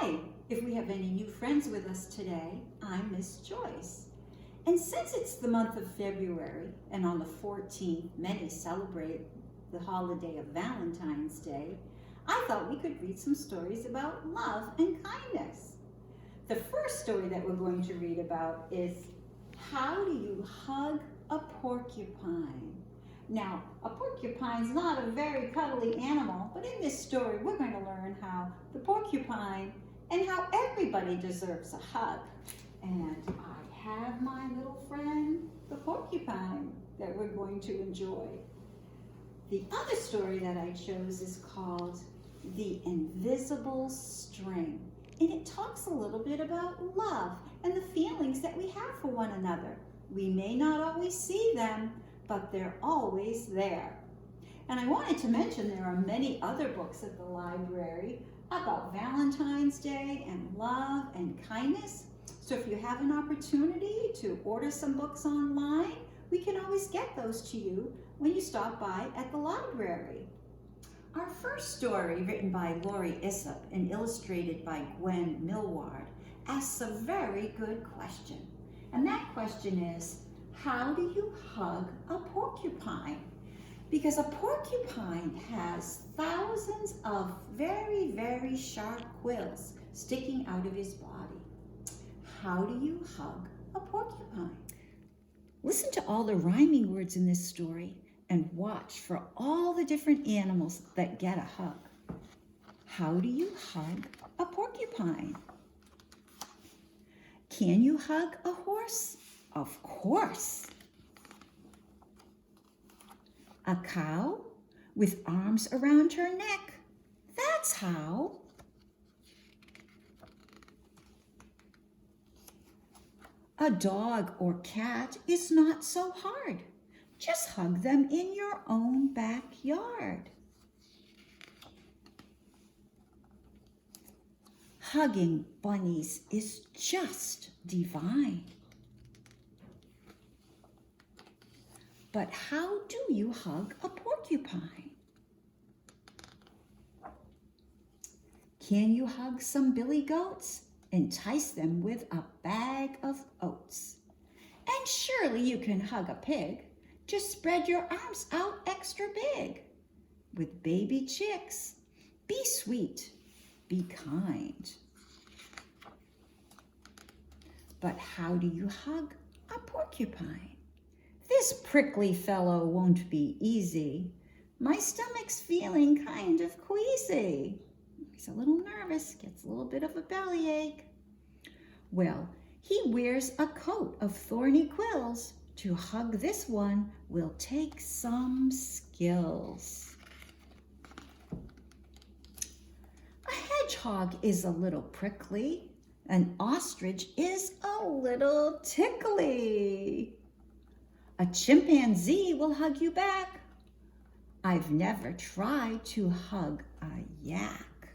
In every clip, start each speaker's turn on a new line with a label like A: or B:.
A: Hi, if we have any new friends with us today, I'm Miss Joyce. And since it's the month of February, and on the 14th, many celebrate the holiday of Valentine's Day, I thought we could read some stories about love and kindness. The first story that we're going to read about is, how do you hug a porcupine? Now, a porcupine's not a very cuddly animal, but in this story, we're going to learn how the porcupine and how everybody deserves a hug. And I have my little friend, the porcupine, that we're going to enjoy. The other story that I chose is called The Invisible String. And it talks a little bit about love and the feelings that we have for one another. We may not always see them, but they're always there. And I wanted to mention there are many other books at the library about Valentine's Day and love and kindness. So if you have an opportunity to order some books online, we can always get those to you when you stop by at the library. Our first story, written by Lori Issop and illustrated by Gwen Millward, asks a very good question. And that question is, how do you hug a porcupine? Because a porcupine has thousands of very, very sharp quills sticking out of his body. How do you hug a porcupine? Listen to all the rhyming words in this story and watch for all the different animals that get a hug. How do you hug a porcupine? Can you hug a horse? Of course. A cow with arms around her neck? That's how. A dog or cat is not so hard. Just hug them in your own backyard. Hugging bunnies is just divine. But how do you hug a porcupine? Can you hug some billy goats? Entice them with a bag of oats. And surely you can hug a pig. Just spread your arms out extra big. With baby chicks, be sweet, be kind. But how do you hug a porcupine? This prickly fellow won't be easy. My stomach's feeling kind of queasy. He's a little nervous, gets a little bit of a bellyache. Well, he wears a coat of thorny quills. To hug this one will take some skills. A hedgehog is a little prickly. An ostrich is a little tickly. A chimpanzee will hug you back. I've never tried to hug a yak.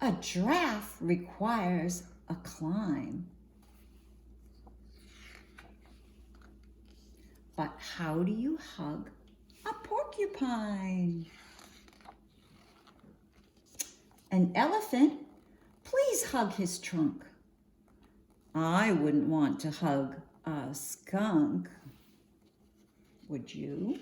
A: A giraffe requires a climb. But how do you hug a porcupine? An elephant, please hug his trunk. I wouldn't want to hug a skunk. Would you?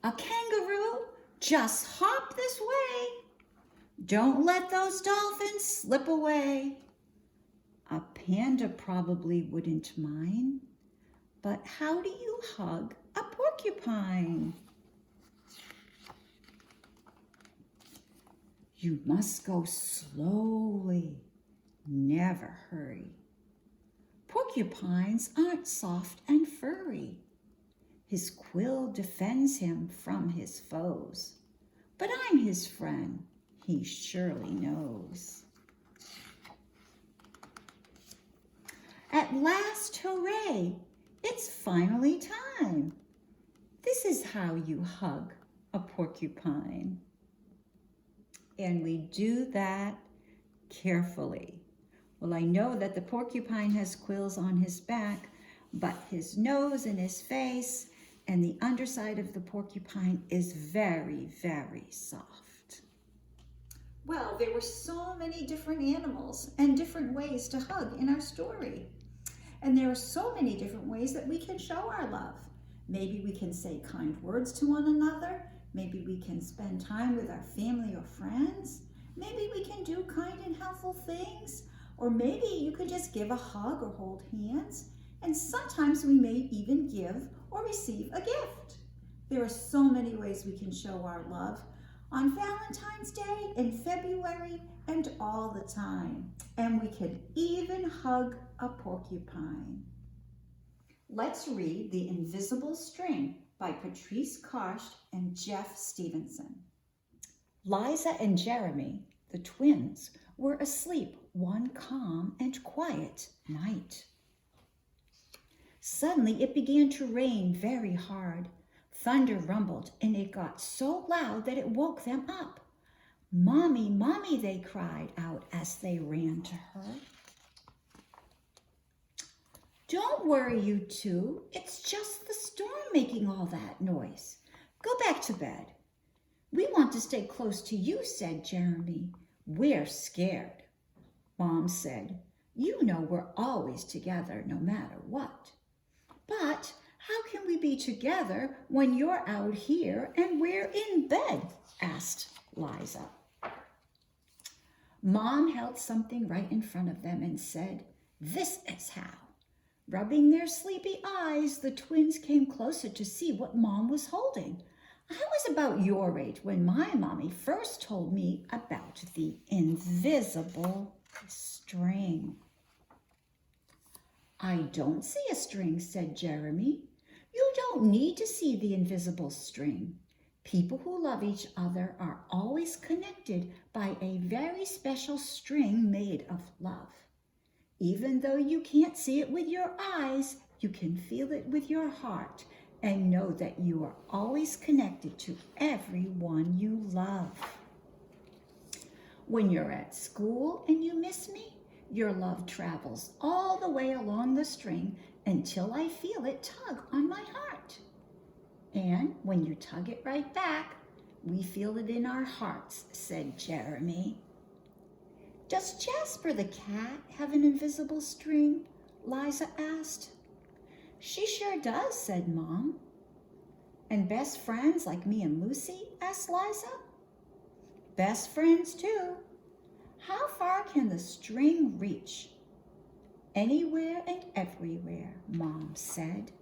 A: A kangaroo, just hop this way. Don't let those dolphins slip away. A panda probably wouldn't mind, but how do you hug a porcupine? You must go slowly, never hurry. Porcupines aren't soft and furry. His quill defends him from his foes, but I'm his friend, he surely knows. At last, hooray, it's finally time. This is how you hug a porcupine. And we do that carefully. Well, I know that the porcupine has quills on his back, but his nose and his face and the underside of the porcupine is very, very soft. Well, there were so many different animals and different ways to hug in our story. And there are so many different ways that we can show our love. Maybe we can say kind words to one another. Maybe we can spend time with our family or friends. Maybe we can do kind and helpful things. Or maybe you could just give a hug or hold hands. And sometimes we may even give or receive a gift. There are so many ways we can show our love on Valentine's Day, in February, and all the time. And we can even hug a porcupine. Let's read The Invisible String by Patrice Karsh and Jeff Stevenson. Liza and Jeremy, the twins, were asleep one calm and quiet night. Suddenly it began to rain very hard. Thunder rumbled, and it got so loud that it woke them up. "Mommy, Mommy," they cried out as they ran to her. "Don't worry, you two. It's just the storm making all that noise. Go back to bed." "We want to stay close to you," said Jeremy. "We're scared." Mom said, "You know we're always together no matter what." "But how can we be together when you're out here and we're in bed?" asked Liza. Mom held something right in front of them and said, "This is how." Rubbing their sleepy eyes, the twins came closer to see what Mom was holding. I was about your age when my mommy first told me about the invisible string. "I don't see a string," said Jeremy. "You don't need to see the invisible string. People who love each other are always connected by a very special string made of love. Even though you can't see it with your eyes, you can feel it with your heart and know that you are always connected to everyone you love. When you're at school and you miss me, your love travels all the way along the string until I feel it tug on my heart. And when you tug it right back, we feel it in our hearts," said Jeremy. "Does Jasper the cat have an invisible string?" Liza asked. "She sure does," said Mom. "And best friends like me and Lucy?" asked Liza. "Best friends too." "How far can the string reach?" "Anywhere and everywhere," Mom said.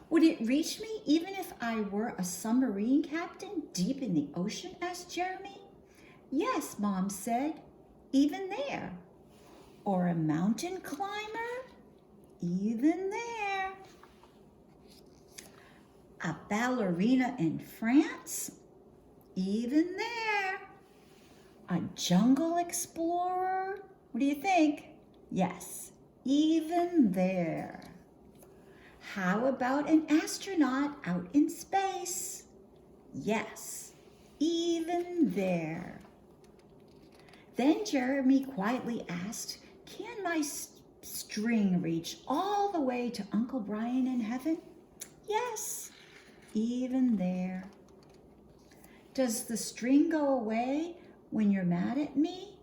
A: "Would it reach me even if I were a submarine captain deep in the ocean?" asked Jeremy. "Yes," Mom said, "even there." "Or a mountain climber?" "Even there." "A ballerina in France?" "Even there." "A jungle explorer?" What do you think? Yes, even there. How about an astronaut out in space? Yes, even there. Then Jeremy quietly asked, "Can my string reach all the way to Uncle Brian in heaven?" "Yes, even there." "Does the string go away when you're mad at me?"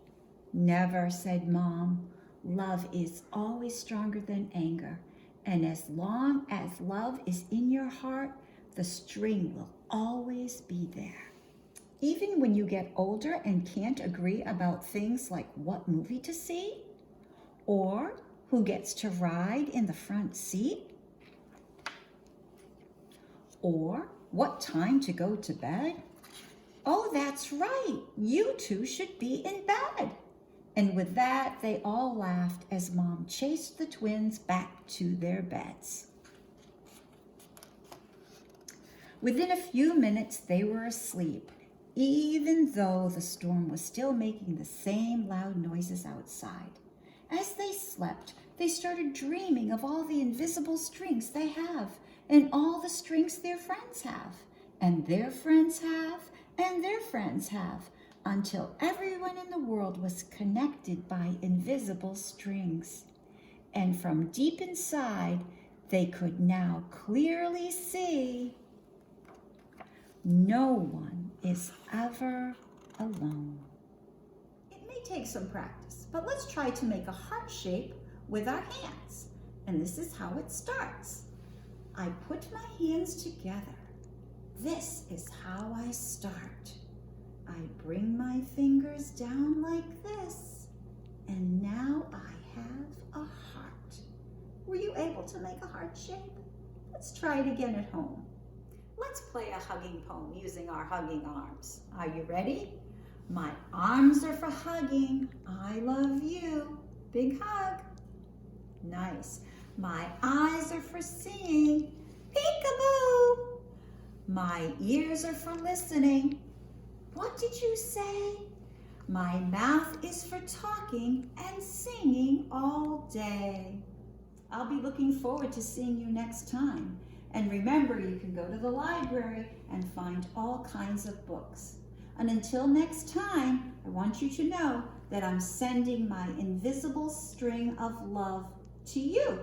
A: "Never," said Mom. "Love is always stronger than anger. And as long as love is in your heart, the string will always be there. Even when you get older and can't agree about things like what movie to see, or who gets to ride in the front seat, or what time to go to bed. Oh, that's right, you two should be in bed." And with that, they all laughed as Mom chased the twins back to their beds. Within a few minutes, they were asleep, even though the storm was still making the same loud noises outside. As they slept, they started dreaming of all the invisible strings they have, and all the strings their friends have, and their friends have, and their friends have, until everyone in the world was connected by invisible strings. And from deep inside, They could now clearly see no one is ever alone. It may take some practice, but let's try to make a heart shape with our hands. And this is how it starts. I put my hands together. This is how I start. I bring my fingers down like this, and now I have a heart. Were you able to make a heart shape? Let's try it again at home. Let's play a hugging poem using our hugging arms. Are you ready? My arms are for hugging. I love you. Big hug. Nice. My eyes are for seeing. Peekaboo. My ears are for listening. What did you say? My mouth is for talking and singing all day. I'll be looking forward to seeing you next time. And remember, you can go to the library and find all kinds of books. And until next time, I want you to know that I'm sending my invisible string of love to you.